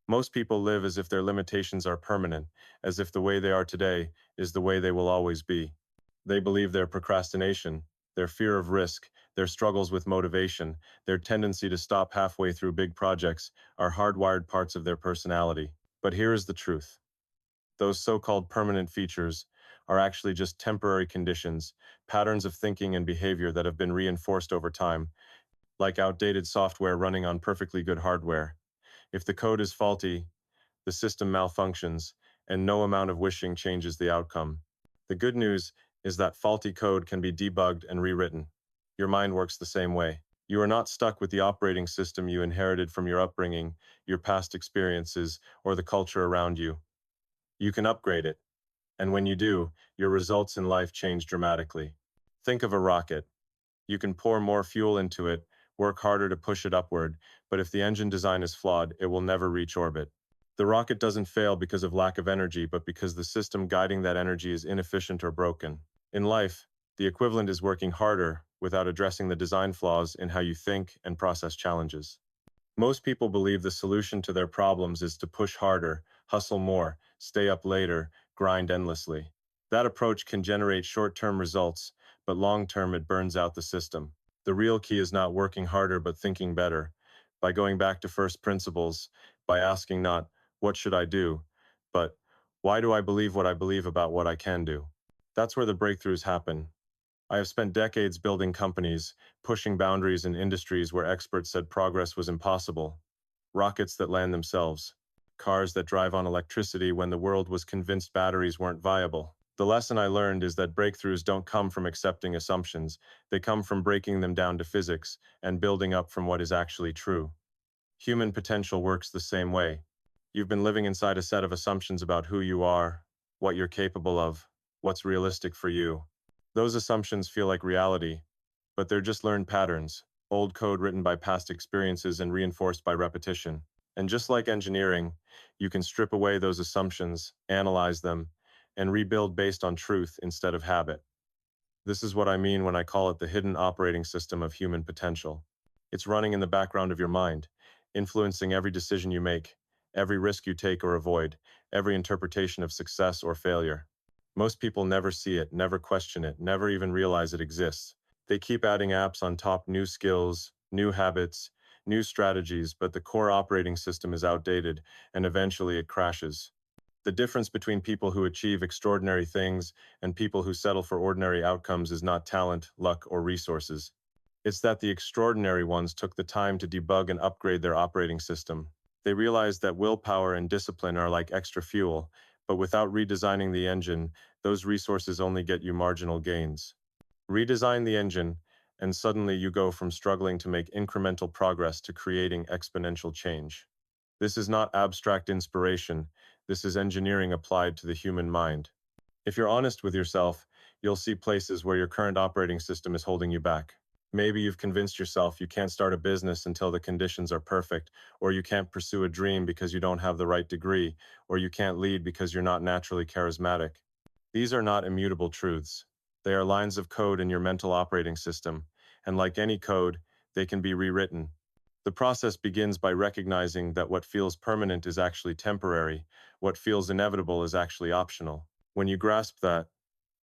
Most people live as if their limitations are permanent, as if the way they are today is the way they will always be. They believe their procrastination, their fear of risk, their struggles with motivation, their tendency to stop halfway through big projects are hardwired parts of their personality. But here is the truth. Those so-called permanent features are actually just temporary conditions, patterns of thinking and behavior that have been reinforced over time, like outdated software running on perfectly good hardware. If the code is faulty, the system malfunctions, and no amount of wishing changes the outcome. The good news is that faulty code can be debugged and rewritten. Your mind works the same way. You are not stuck with the operating system you inherited from your upbringing, your past experiences, or the culture around you. You can upgrade it, and when you do, your results in life change dramatically. Think of a rocket. You can pour more fuel into it, work harder to push it upward, but if the engine design is flawed, it will never reach orbit. The rocket doesn't fail because of lack of energy, but because the system guiding that energy is inefficient or broken. In life, the equivalent is working harder without addressing the design flaws in how you think and process challenges. Most people believe the solution to their problems is to push harder, hustle more, stay up later, grind endlessly. That approach can generate short-term results, but long-term it burns out the system. The real key is not working harder but thinking better, by going back to first principles, by asking not, what should I do, but why do I believe what I believe about what I can do? That's where the breakthroughs happen. I have spent decades building companies, pushing boundaries in industries where experts said progress was impossible. Rockets that land themselves. Cars that drive on electricity when the world was convinced batteries weren't viable. The lesson I learned is that breakthroughs don't come from accepting assumptions, they come from breaking them down to physics and building up from what is actually true. Human potential works the same way. You've been living inside a set of assumptions about who you are, what you're capable of, what's realistic for you. Those assumptions feel like reality, but they're just learned patterns, old code written by past experiences and reinforced by repetition. And just like engineering, you can strip away those assumptions, analyze them, and rebuild based on truth instead of habit. This is what I mean when I call it the hidden operating system of human potential. It's running in the background of your mind, influencing every decision you make, every risk you take or avoid, every interpretation of success or failure. Most people never see it, never question it, never even realize it exists. They keep adding apps on top, new skills, new habits, new strategies, but the core operating system is outdated, and eventually it crashes. The difference between people who achieve extraordinary things and people who settle for ordinary outcomes is not talent, luck, or resources. It's that the extraordinary ones took the time to debug and upgrade their operating system. They realized that willpower and discipline are like extra fuel, but without redesigning the engine, those resources only get you marginal gains. Redesign the engine, and suddenly you go from struggling to make incremental progress to creating exponential change. This is not abstract inspiration, this is engineering applied to the human mind. If you're honest with yourself, you'll see places where your current operating system is holding you back. Maybe you've convinced yourself you can't start a business until the conditions are perfect, or you can't pursue a dream because you don't have the right degree, or you can't lead because you're not naturally charismatic. These are not immutable truths. They are lines of code in your mental operating system, and like any code, they can be rewritten. The process begins by recognizing that what feels permanent is actually temporary, what feels inevitable is actually optional. When you grasp that,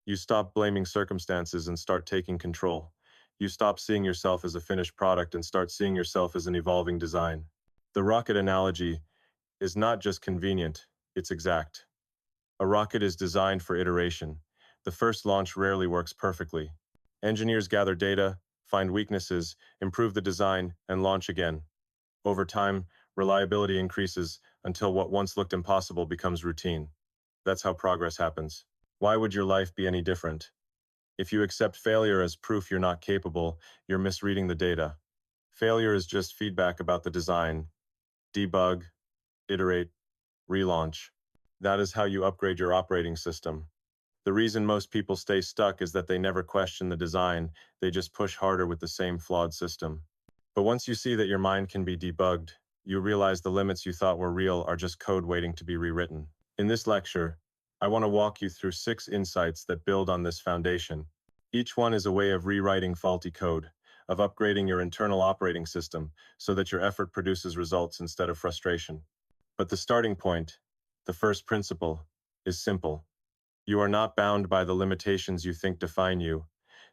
you stop blaming circumstances and start taking control. You stop seeing yourself as a finished product and start seeing yourself as an evolving design. The rocket analogy is not just convenient, it's exact. A rocket is designed for iteration. The first launch rarely works perfectly. Engineers gather data, find weaknesses, improve the design, and launch again. Over time, reliability increases until what once looked impossible becomes routine. That's how progress happens. Why would your life be any different? If you accept failure as proof you're not capable, you're misreading the data. Failure is just feedback about the design. Debug, iterate, relaunch. That is how you upgrade your operating system. The reason most people stay stuck is that they never question the design, they just push harder with the same flawed system. But once you see that your mind can be debugged, you realize the limits you thought were real are just code waiting to be rewritten. In this lecture, I want to walk you through 6 insights that build on this foundation. Each one is a way of rewriting faulty code, of upgrading your internal operating system so that your effort produces results instead of frustration. But the starting point, the first principle, is simple. You are not bound by the limitations you think define you.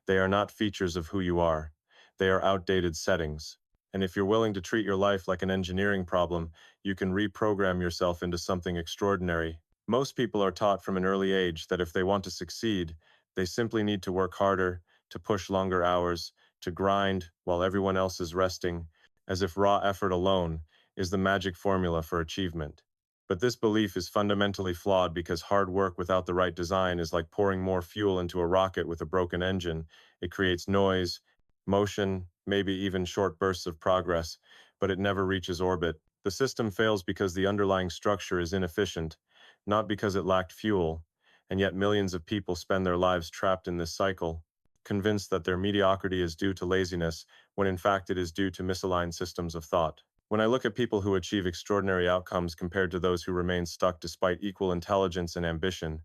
They are not features of who you are. They are outdated settings. And if you're willing to treat your life like an engineering problem, you can reprogram yourself into something extraordinary. Most people are taught from an early age that if they want to succeed, they simply need to work harder, to push longer hours, to grind while everyone else is resting, as if raw effort alone is the magic formula for achievement. But this belief is fundamentally flawed because hard work without the right design is like pouring more fuel into a rocket with a broken engine. It creates noise, motion, maybe even short bursts of progress, but it never reaches orbit. The system fails because the underlying structure is inefficient, not because it lacked fuel, and yet millions of people spend their lives trapped in this cycle, convinced that their mediocrity is due to laziness, when in fact it is due to misaligned systems of thought. When I look at people who achieve extraordinary outcomes compared to those who remain stuck despite equal intelligence and ambition,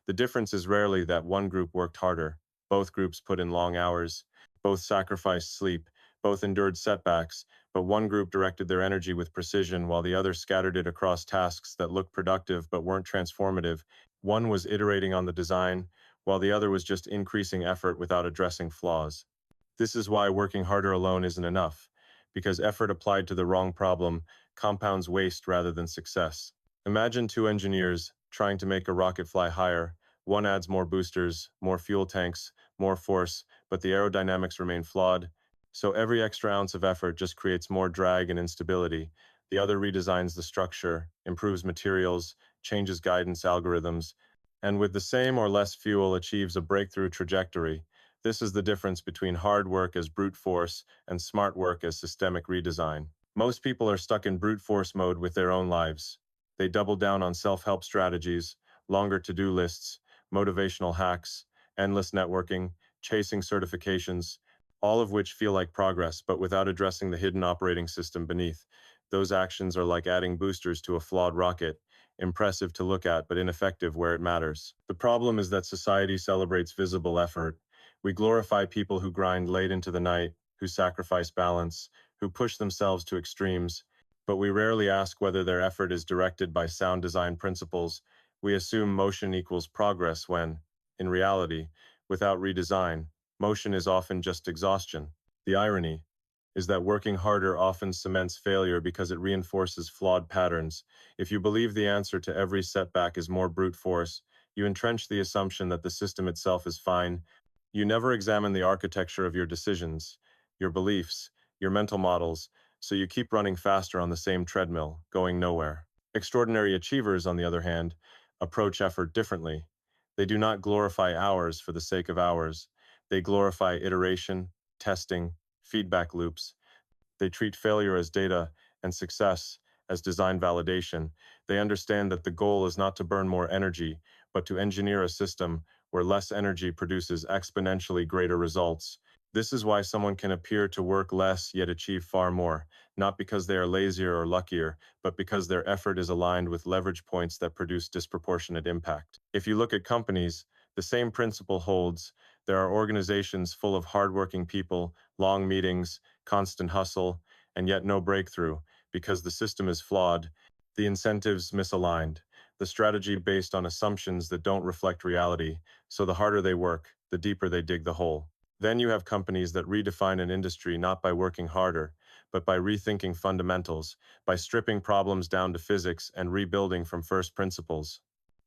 the difference is rarely that one group worked harder. Both groups put in long hours, both sacrificed sleep, both endured setbacks, but one group directed their energy with precision while the other scattered it across tasks that looked productive but weren't transformative. One was iterating on the design, while the other was just increasing effort without addressing flaws. This is why working harder alone isn't enough, because effort applied to the wrong problem compounds waste rather than success. Imagine two engineers trying to make a rocket fly higher. One adds more boosters, more fuel tanks, more force, but the aerodynamics remain flawed. So every extra ounce of effort just creates more drag and instability. The other redesigns the structure, improves materials, changes guidance algorithms, and with the same or less fuel achieves a breakthrough trajectory. This is the difference between hard work as brute force and smart work as systemic redesign. Most people are stuck in brute force mode with their own lives. They double down on self-help strategies, longer to-do lists, motivational hacks, endless networking, chasing certifications, all of which feel like progress, but without addressing the hidden operating system beneath. Those actions are like adding boosters to a flawed rocket, impressive to look at, but ineffective where it matters. The problem is that society celebrates visible effort. We glorify people who grind late into the night, who sacrifice balance, who push themselves to extremes, but we rarely ask whether their effort is directed by sound design principles. We assume motion equals progress when, in reality, without redesign, motion is often just exhaustion. The irony is that working harder often cements failure because it reinforces flawed patterns. If you believe the answer to every setback is more brute force, you entrench the assumption that the system itself is fine. You never examine the architecture of your decisions, your beliefs, your mental models, so you keep running faster on the same treadmill, going nowhere. Extraordinary achievers, on the other hand, approach effort differently. They do not glorify hours for the sake of hours. They glorify iteration, testing, feedback loops. They treat failure as data and success as design validation. They understand that the goal is not to burn more energy, but to engineer a system where less energy produces exponentially greater results. This is why someone can appear to work less yet achieve far more, not because they are lazier or luckier, but because their effort is aligned with leverage points that produce disproportionate impact. If you look at companies, the same principle holds. There are organizations full of hardworking people, long meetings, constant hustle, and yet no breakthrough, because the system is flawed, the incentives misaligned, the strategy based on assumptions that don't reflect reality, so the harder they work, the deeper they dig the hole. Then you have companies that redefine an industry not by working harder, but by rethinking fundamentals, by stripping problems down to physics and rebuilding from first principles.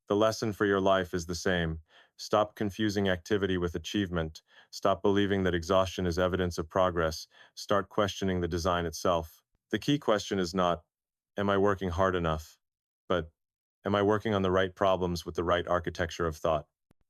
The lesson for your life is the same. Stop confusing activity with achievement. Stop believing that exhaustion is evidence of progress. Start questioning the design itself. The key question is not, am I working hard enough? But, am I working on the right problems with the right architecture of thought?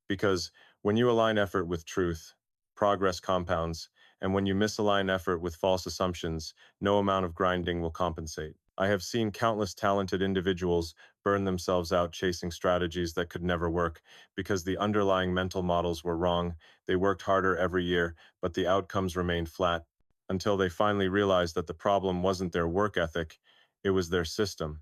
Because when you align effort with truth, progress compounds, and when you misalign effort with false assumptions, no amount of grinding will compensate. I have seen countless talented individuals burn themselves out chasing strategies that could never work because the underlying mental models were wrong. They worked harder every year, but the outcomes remained flat until they finally realized that the problem wasn't their work ethic, it was their system.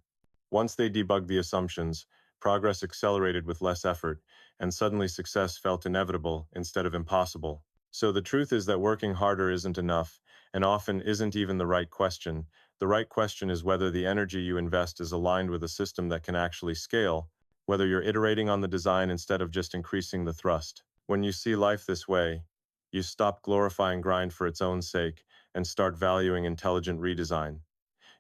Once they debugged the assumptions, progress accelerated with less effort, and suddenly success felt inevitable instead of impossible. So the truth is that working harder isn't enough, and often isn't even the right question. The right question is whether the energy you invest is aligned with a system that can actually scale, whether you're iterating on the design instead of just increasing the thrust. When you see life this way, you stop glorifying grind for its own sake and start valuing intelligent redesign.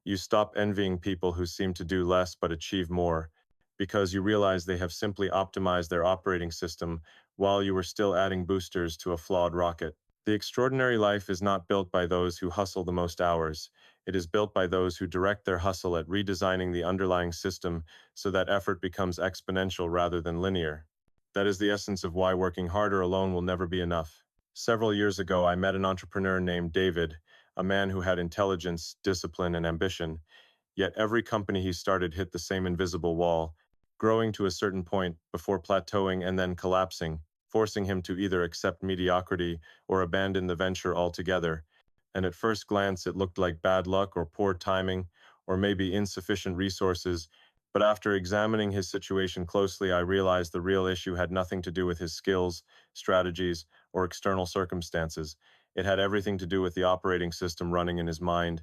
You stop envying people who seem to do less but achieve more, because you realize they have simply optimized their operating system while you were still adding boosters to a flawed rocket. The extraordinary life is not built by those who hustle the most hours. It is built by those who direct their hustle at redesigning the underlying system so that effort becomes exponential rather than linear. That is the essence of why working harder alone will never be enough. Several years ago, I met an entrepreneur named David, a man who had intelligence, discipline, and ambition. Yet every company he started hit the same invisible wall, growing to a certain point before plateauing and then collapsing, forcing him to either accept mediocrity or abandon the venture altogether. And at first glance, it looked like bad luck or poor timing, or maybe insufficient resources. But after examining his situation closely, I realized the real issue had nothing to do with his skills, strategies, or external circumstances. It had everything to do with the operating system running in his mind,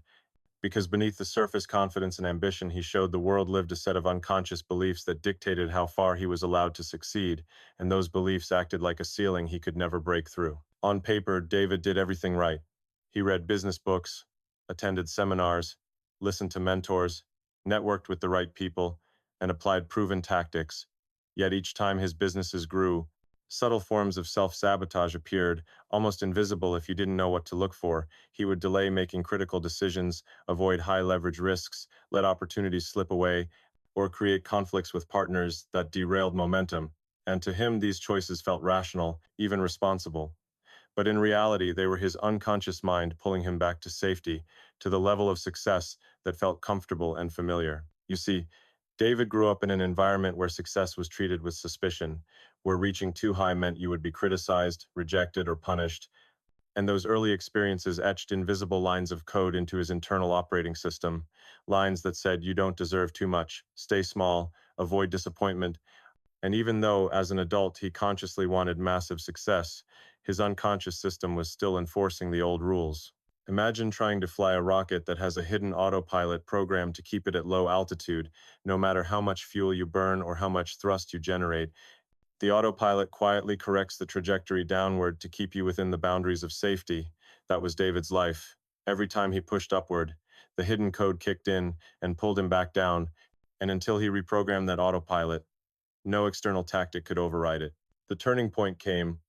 because beneath the surface confidence and ambition he showed the world lived a set of unconscious beliefs that dictated how far he was allowed to succeed, and those beliefs acted like a ceiling he could never break through. On paper, David did everything right. He read business books, attended seminars, listened to mentors, networked with the right people, and applied proven tactics. Yet each time his businesses grew, subtle forms of self-sabotage appeared, almost invisible if you didn't know what to look for. He would delay making critical decisions, avoid high-leverage risks, let opportunities slip away, or create conflicts with partners that derailed momentum. And to him, these choices felt rational, even responsible. But in reality, they were his unconscious mind pulling him back to safety, to the level of success that felt comfortable and familiar. You see, David grew up in an environment where success was treated with suspicion, where reaching too high meant you would be criticized, rejected, or punished, and those early experiences etched invisible lines of code into his internal operating system, lines that said, "You don't deserve too much, stay small, avoid disappointment." And even though, as an adult, he consciously wanted massive success, his unconscious system was still enforcing the old rules. Imagine trying to fly a rocket that has a hidden autopilot programmed to keep it at low altitude, no matter how much fuel you burn or how much thrust you generate. The autopilot quietly corrects the trajectory downward to keep you within the boundaries of safety. That was David's life. Every time he pushed upward, the hidden code kicked in and pulled him back down, and until he reprogrammed that autopilot, no external tactic could override it. The turning point came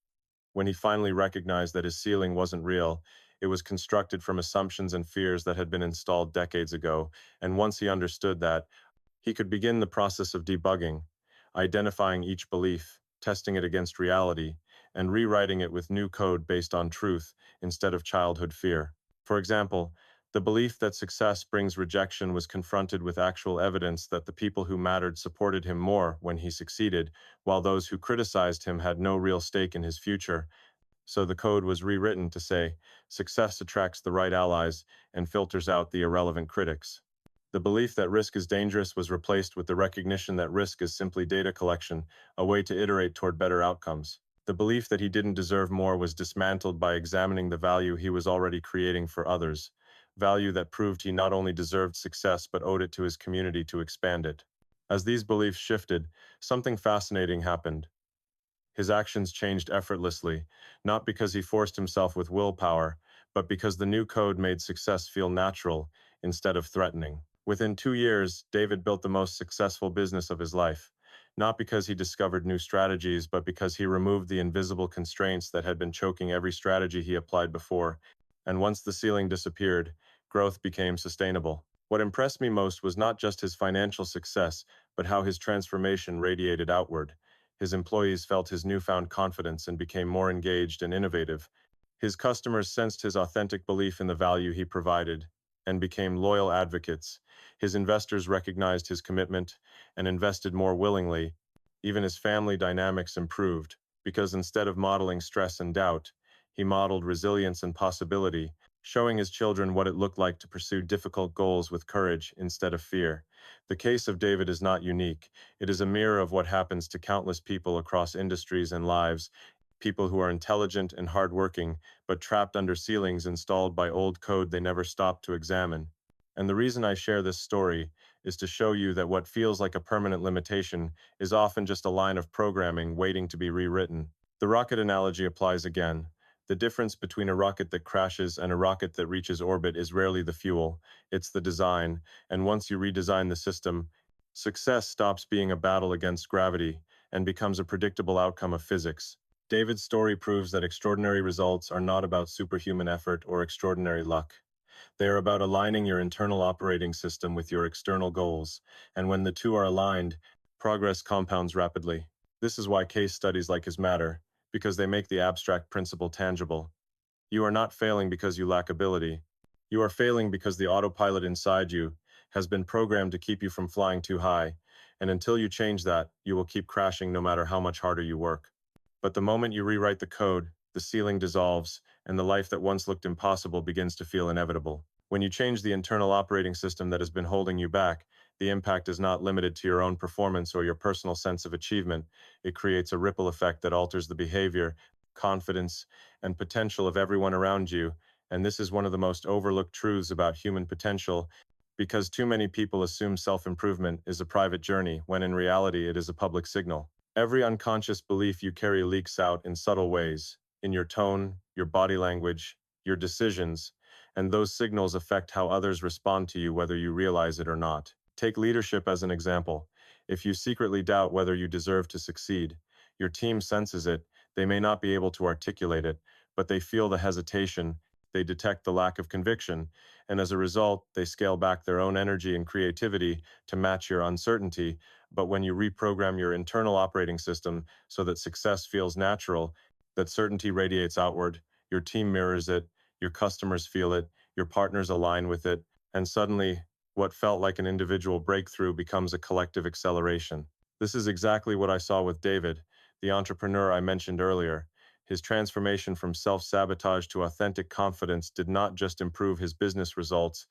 when he finally recognized that his ceiling wasn't real. It was constructed from assumptions and fears that had been installed decades ago, and once he understood that, he could begin the process of debugging, identifying each belief, testing it against reality, and rewriting it with new code based on truth instead of childhood fear. For example, the belief that success brings rejection was confronted with actual evidence that the people who mattered supported him more when he succeeded, while those who criticized him had no real stake in his future. So the code was rewritten to say, success attracts the right allies and filters out the irrelevant critics. The belief that risk is dangerous was replaced with the recognition that risk is simply data collection, a way to iterate toward better outcomes. The belief that he didn't deserve more was dismantled by examining the value he was already creating for others, value that proved he not only deserved success but owed it to his community to expand it. As these beliefs shifted, something fascinating happened. His actions changed effortlessly, not because he forced himself with willpower, but because the new code made success feel natural instead of threatening. Within 2 years, David built the most successful business of his life, not because he discovered new strategies, but because he removed the invisible constraints that had been choking every strategy he applied before. And once the ceiling disappeared, growth became sustainable. What impressed me most was not just his financial success, but how his transformation radiated outward. His employees felt his newfound confidence and became more engaged and innovative. His customers sensed his authentic belief in the value he provided and became loyal advocates. His investors recognized his commitment and invested more willingly. Even his family dynamics improved, because instead of modeling stress and doubt, he modeled resilience and possibility, showing his children what it looked like to pursue difficult goals with courage instead of fear. The case of David is not unique. It is a mirror of what happens to countless people across industries and lives, people who are intelligent and hardworking, but trapped under ceilings installed by old code they never stopped to examine. And the reason I share this story is to show you that what feels like a permanent limitation is often just a line of programming waiting to be rewritten. The rocket analogy applies again. The difference between a rocket that crashes and a rocket that reaches orbit is rarely the fuel, it's the design, and once you redesign the system, success stops being a battle against gravity and becomes a predictable outcome of physics. David's story proves that extraordinary results are not about superhuman effort or extraordinary luck. They are about aligning your internal operating system with your external goals, and when the two are aligned, progress compounds rapidly. This is why case studies like his matter, because they make the abstract principle tangible. You are not failing because you lack ability. You are failing because the autopilot inside you has been programmed to keep you from flying too high, and until you change that, you will keep crashing no matter how much harder you work. But the moment you rewrite the code, the ceiling dissolves, and the life that once looked impossible begins to feel inevitable. When you change the internal operating system that has been holding you back, the impact is not limited to your own performance or your personal sense of achievement. It creates a ripple effect that alters the behavior, confidence, and potential of everyone around you. And this is one of the most overlooked truths about human potential, because too many people assume self-improvement is a private journey, when in reality it is a public signal. Every unconscious belief you carry leaks out in subtle ways, in your tone, your body language, your decisions, and those signals affect how others respond to you whether you realize it or not. Take leadership as an example. If you secretly doubt whether you deserve to succeed, your team senses it. They may not be able to articulate it, but they feel the hesitation, they detect the lack of conviction, and as a result, they scale back their own energy and creativity to match your uncertainty. But when you reprogram your internal operating system so that success feels natural, that certainty radiates outward, your team mirrors it, your customers feel it, your partners align with it, and suddenly, what felt like an individual breakthrough becomes a collective acceleration. This is exactly what I saw with David, the entrepreneur I mentioned earlier. His transformation from self-sabotage to authentic confidence did not just improve his business results,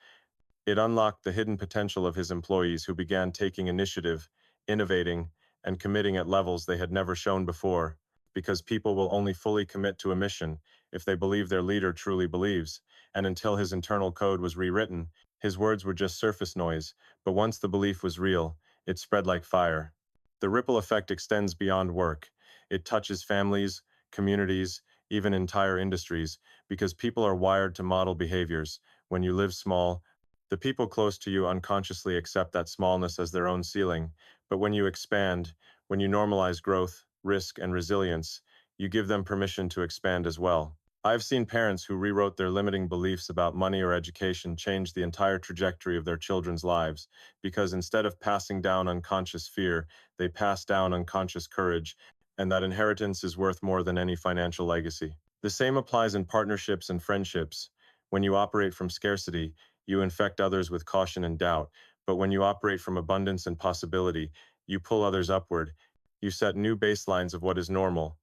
it unlocked the hidden potential of his employees who began taking initiative, innovating, and committing at levels they had never shown before, because people will only fully commit to a mission if they believe their leader truly believes, and until his internal code was rewritten, his words were just surface noise, but once the belief was real, it spread like fire. The ripple effect extends beyond work. It touches families, communities, even entire industries, because people are wired to model behaviors. When you live small, the people close to you unconsciously accept that smallness as their own ceiling, but when you expand, when you normalize growth, risk, and resilience, you give them permission to expand as well. I've seen parents who rewrote their limiting beliefs about money or education change the entire trajectory of their children's lives, because instead of passing down unconscious fear, they pass down unconscious courage, and that inheritance is worth more than any financial legacy. The same applies in partnerships and friendships. When you operate from scarcity, you infect others with caution and doubt, but when you operate from abundance and possibility, you pull others upward. You set new baselines of what is normal,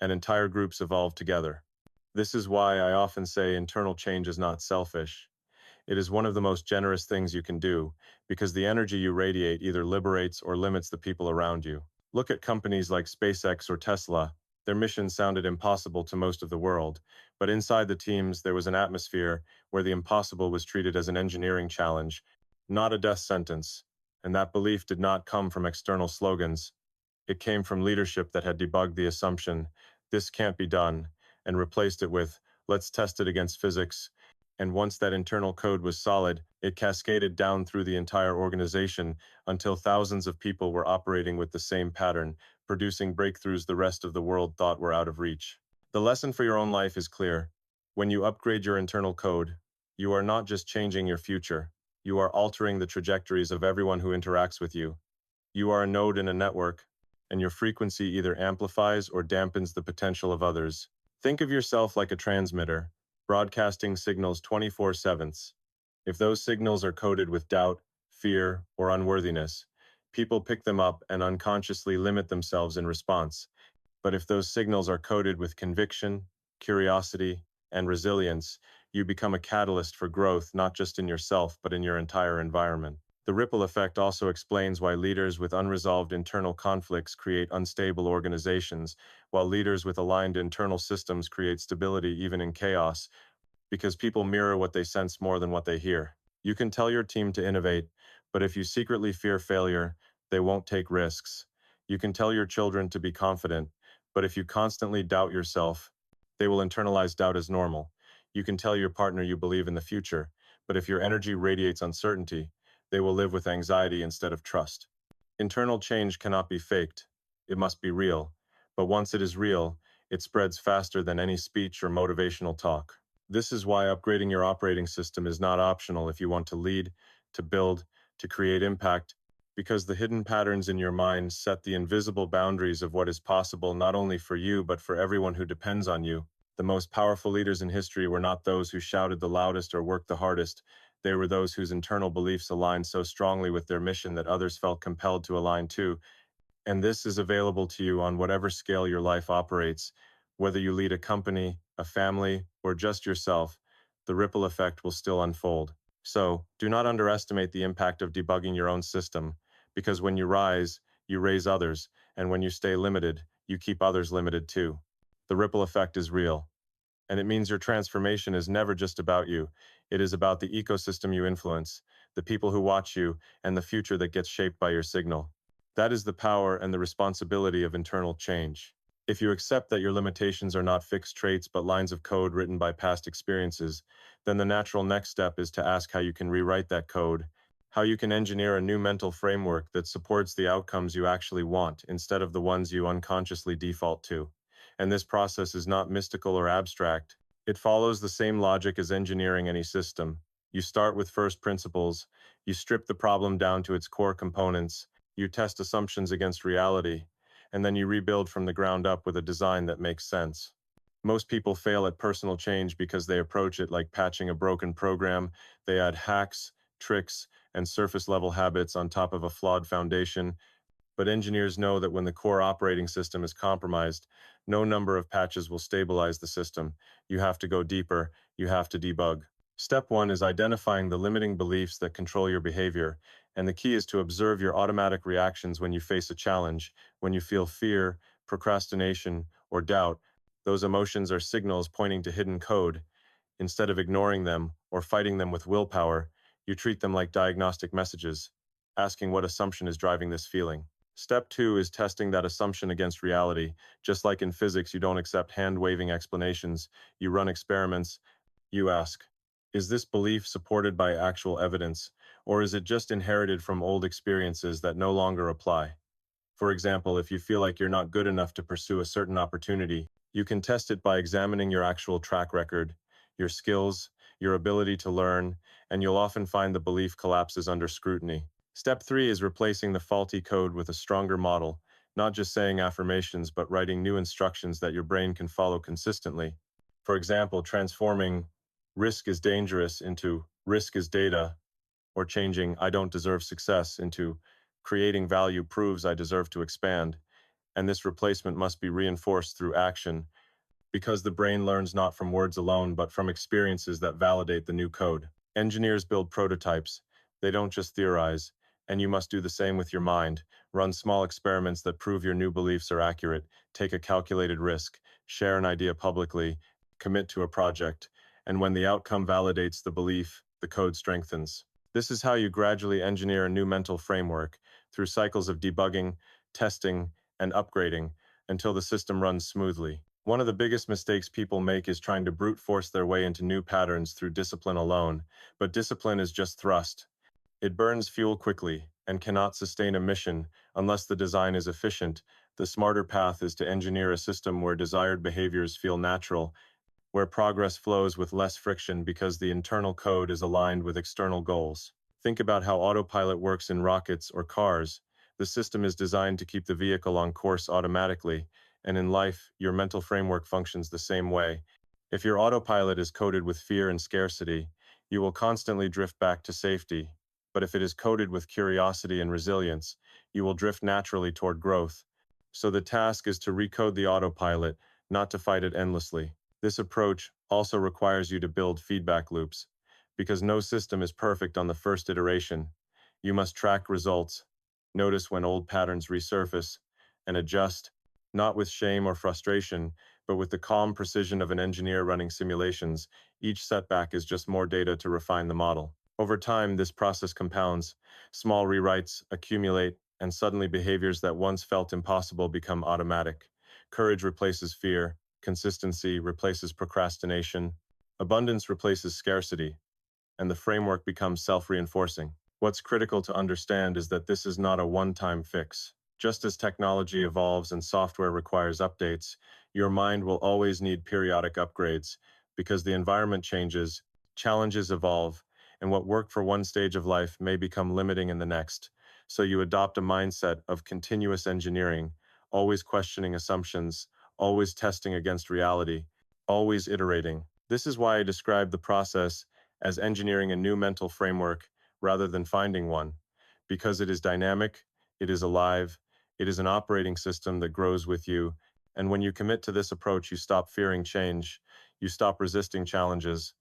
and entire groups evolve together. This is why I often say internal change is not selfish. It is one of the most generous things you can do, because the energy you radiate either liberates or limits the people around you. Look at companies like SpaceX or Tesla. Their mission sounded impossible to most of the world, but inside the teams there was an atmosphere where the impossible was treated as an engineering challenge, not a death sentence. And that belief did not come from external slogans. It came from leadership that had debugged the assumption, this can't be done, and replaced it with, let's test it against physics. And once that internal code was solid, it cascaded down through the entire organization until thousands of people were operating with the same pattern, producing breakthroughs the rest of the world thought were out of reach. The lesson for your own life is clear. When you upgrade your internal code, you are not just changing your future, you are altering the trajectories of everyone who interacts with you. You are a node in a network, and your frequency either amplifies or dampens the potential of others. Think of yourself like a transmitter, broadcasting signals 24/7. If those signals are coded with doubt, fear, or unworthiness, people pick them up and unconsciously limit themselves in response. But if those signals are coded with conviction, curiosity, and resilience, you become a catalyst for growth not just in yourself but in your entire environment. The ripple effect also explains why leaders with unresolved internal conflicts create unstable organizations, while leaders with aligned internal systems create stability even in chaos, because people mirror what they sense more than what they hear. You can tell your team to innovate, but if you secretly fear failure, they won't take risks. You can tell your children to be confident, but if you constantly doubt yourself, they will internalize doubt as normal. You can tell your partner you believe in the future, but if your energy radiates uncertainty, they will live with anxiety instead of trust. Internal change cannot be faked. It must be real. But once it is real, it spreads faster than any speech or motivational talk. This is why upgrading your operating system is not optional if you want to lead, to build, to create impact, because the hidden patterns in your mind set the invisible boundaries of what is possible not only for you but for everyone who depends on you. The most powerful leaders in history were not those who shouted the loudest or worked the hardest. They were those whose internal beliefs aligned so strongly with their mission that others felt compelled to align too. And this is available to you on whatever scale your life operates. Whether you lead a company, a family, or just yourself, the ripple effect will still unfold. So, do not underestimate the impact of debugging your own system, because when you rise, you raise others, and when you stay limited, you keep others limited too. The ripple effect is real. And it means your transformation is never just about you. It is about the ecosystem you influence, the people who watch you, and the future that gets shaped by your signal. That is the power and the responsibility of internal change. If you accept that your limitations are not fixed traits but lines of code written by past experiences, then the natural next step is to ask how you can rewrite that code, how you can engineer a new mental framework that supports the outcomes you actually want instead of the ones you unconsciously default to. And this process is not mystical or abstract. It follows the same logic as engineering any system. You start with first principles, you strip the problem down to its core components, you test assumptions against reality, and then you rebuild from the ground up with a design that makes sense. Most people fail at personal change because they approach it like patching a broken program. They add hacks, tricks, and surface-level habits on top of a flawed foundation. But engineers know that when the core operating system is compromised, no number of patches will stabilize the system. You have to go deeper, you have to debug. Step one is identifying the limiting beliefs that control your behavior, and the key is to observe your automatic reactions when you face a challenge, when you feel fear, procrastination, or doubt. Those emotions are signals pointing to hidden code. Instead of ignoring them or fighting them with willpower, you treat them like diagnostic messages, asking what assumption is driving this feeling. Step two is testing that assumption against reality. Just like in physics, you don't accept hand-waving explanations. You run experiments. You ask, is this belief supported by actual evidence, or is it just inherited from old experiences that no longer apply? For example, if you feel like you're not good enough to pursue a certain opportunity, you can test it by examining your actual track record, your skills, your ability to learn, and you'll often find the belief collapses under scrutiny. Step three is replacing the faulty code with a stronger model, not just saying affirmations, but writing new instructions that your brain can follow consistently. For example, transforming risk is dangerous into risk is data, or changing I don't deserve success into creating value proves I deserve to expand. And this replacement must be reinforced through action, because the brain learns not from words alone, but from experiences that validate the new code. Engineers build prototypes. They don't just theorize, and you must do the same with your mind. Run small experiments that prove your new beliefs are accurate. Take a calculated risk. Share an idea publicly. Commit to a project. And when the outcome validates the belief, the code strengthens. This is how you gradually engineer a new mental framework, through cycles of debugging, testing, and upgrading, until the system runs smoothly. One of the biggest mistakes people make is trying to brute force their way into new patterns through discipline alone, but discipline is just thrust. It burns fuel quickly and cannot sustain a mission unless the design is efficient. The smarter path is to engineer a system where desired behaviors feel natural, where progress flows with less friction because the internal code is aligned with external goals. Think about how autopilot works in rockets or cars. The system is designed to keep the vehicle on course automatically, and in life, your mental framework functions the same way. If your autopilot is coded with fear and scarcity, you will constantly drift back to safety. But if it is coded with curiosity and resilience, you will drift naturally toward growth. So the task is to recode the autopilot, not to fight it endlessly. This approach also requires you to build feedback loops, because no system is perfect on the first iteration. You must track results, notice when old patterns resurface, and adjust, not with shame or frustration, but with the calm precision of an engineer running simulations. Each setback is just more data to refine the model. Over time, this process compounds. Small rewrites accumulate, and suddenly behaviors that once felt impossible become automatic. Courage replaces fear, consistency replaces procrastination, abundance replaces scarcity, and the framework becomes self-reinforcing. What's critical to understand is that this is not a one-time fix. Just as technology evolves and software requires updates, your mind will always need periodic upgrades because the environment changes, challenges evolve, and what worked for one stage of life may become limiting in the next. So you adopt a mindset of continuous engineering, always questioning assumptions, always testing against reality, always iterating. This is why I describe the process as engineering a new mental framework rather than finding one, because it is dynamic, it is alive, it is an operating system that grows with you, and when you commit to this approach, you stop fearing change, you stop resisting challenges,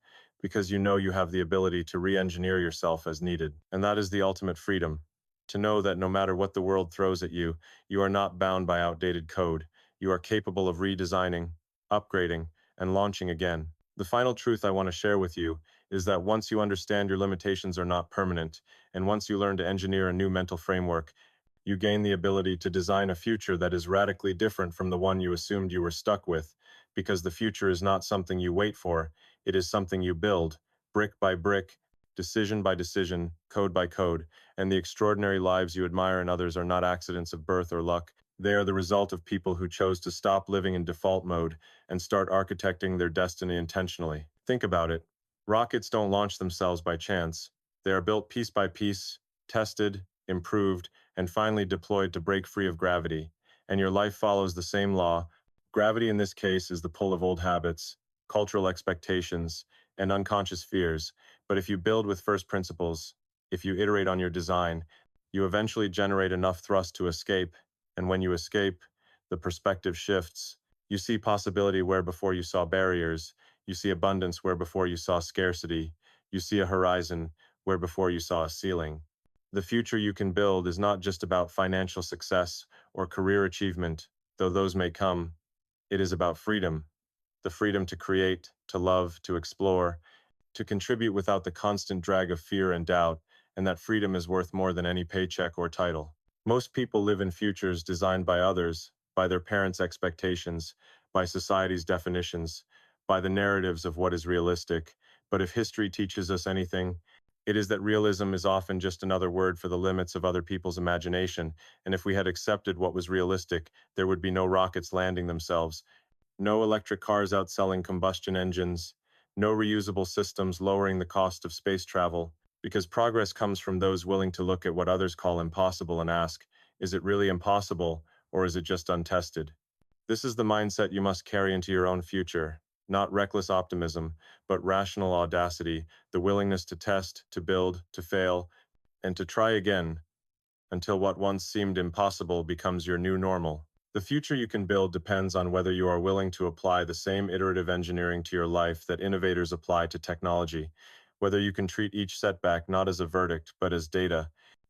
because you know you have the ability to re-engineer yourself as needed. And that is the ultimate freedom, to know that no matter what the world throws at you, you are not bound by outdated code. You are capable of redesigning, upgrading, and launching again. The final truth I want to share with you is that once you understand your limitations are not permanent, and once you learn to engineer a new mental framework, you gain the ability to design a future that is radically different from the one you assumed you were stuck with, because the future is not something you wait for, it is something you build, brick by brick, decision by decision, code by code, and the extraordinary lives you admire in others are not accidents of birth or luck. They are the result of people who chose to stop living in default mode and start architecting their destiny intentionally. Think about it. Rockets don't launch themselves by chance. They are built piece by piece, tested, improved, and finally deployed to break free of gravity. And your life follows the same law. Gravity in this case is the pull of old habits, cultural expectations, and unconscious fears. But if you build with first principles, if you iterate on your design, you eventually generate enough thrust to escape. And when you escape, the perspective shifts. You see possibility where before you saw barriers. You see abundance where before you saw scarcity. You see a horizon where before you saw a ceiling. The future you can build is not just about financial success or career achievement, though those may come. It is about freedom. The freedom to create, to love, to explore, to contribute without the constant drag of fear and doubt, and that freedom is worth more than any paycheck or title. Most people live in futures designed by others, by their parents' expectations, by society's definitions, by the narratives of what is realistic. But if history teaches us anything, it is that realism is often just another word for the limits of other people's imagination, and if we had accepted what was realistic, there would be no rockets landing themselves, no electric cars outselling combustion engines, no reusable systems lowering the cost of space travel, because progress comes from those willing to look at what others call impossible and ask, is it really impossible, or is it just untested? This is the mindset you must carry into your own future, not reckless optimism, but rational audacity, the willingness to test, to build, to fail, and to try again, until what once seemed impossible becomes your new normal. The future you can build depends on whether you are willing to apply the same iterative engineering to your life that innovators apply to technology, whether you can treat each setback not as a verdict but as data,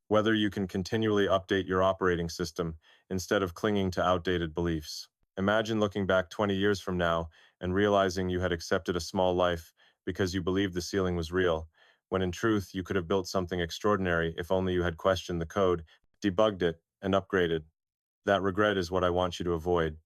whether you can continually update your operating system instead of clinging to outdated beliefs. Imagine looking back 20 years from now and realizing you had accepted a small life because you believed the ceiling was real, when in truth you could have built something extraordinary if only you had questioned the code, debugged it, and upgraded. That regret is what I want you to avoid,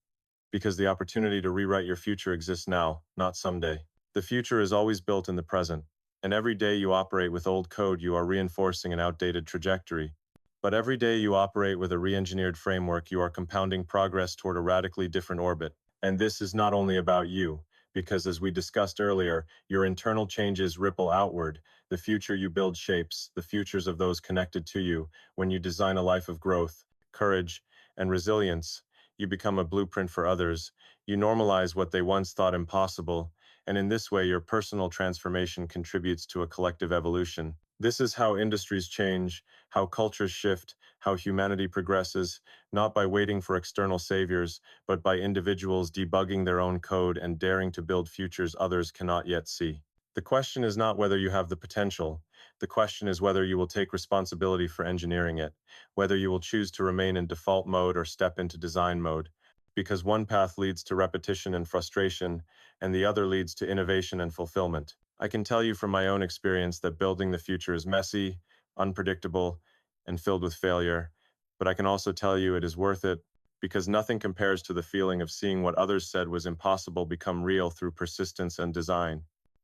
because the opportunity to rewrite your future exists now, not someday. The future is always built in the present, and every day you operate with old code, you are reinforcing an outdated trajectory. But every day you operate with a re-engineered framework, you are compounding progress toward a radically different orbit. And this is not only about you, because as we discussed earlier, your internal changes ripple outward. The future you build shapes the futures of those connected to you. When you design a life of growth, courage, and resilience, you become a blueprint for others. You normalize what they once thought impossible, and in this way your personal transformation contributes to a collective evolution. This is how industries change, how cultures shift, how humanity progresses, not by waiting for external saviors, but by individuals debugging their own code and daring to build futures others cannot yet see. The question is not whether you have the potential. The question is whether you will take responsibility for engineering it, whether you will choose to remain in default mode or step into design mode. Because one path leads to repetition and frustration, and the other leads to innovation and fulfillment. I can tell you from my own experience that building the future is messy, unpredictable, and filled with failure, but I can also tell you it is worth it because nothing compares to the feeling of seeing what others said was impossible become real through persistence and design.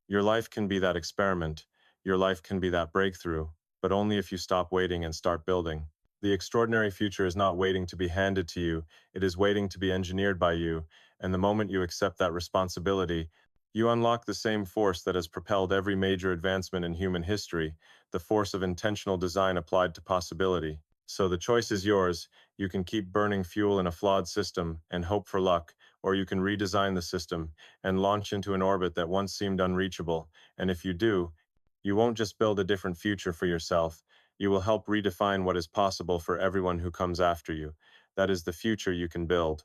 Your life can be that experiment, your life can be that breakthrough, but only if you stop waiting and start building. The extraordinary future is not waiting to be handed to you, it is waiting to be engineered by you, and the moment you accept that responsibility, you unlock the same force that has propelled every major advancement in human history, the force of intentional design applied to possibility. So the choice is yours. You can keep burning fuel in a flawed system and hope for luck, or you can redesign the system and launch into an orbit that once seemed unreachable. And if you do, you won't just build a different future for yourself, you will help redefine what is possible for everyone who comes after you. That is the future you can build.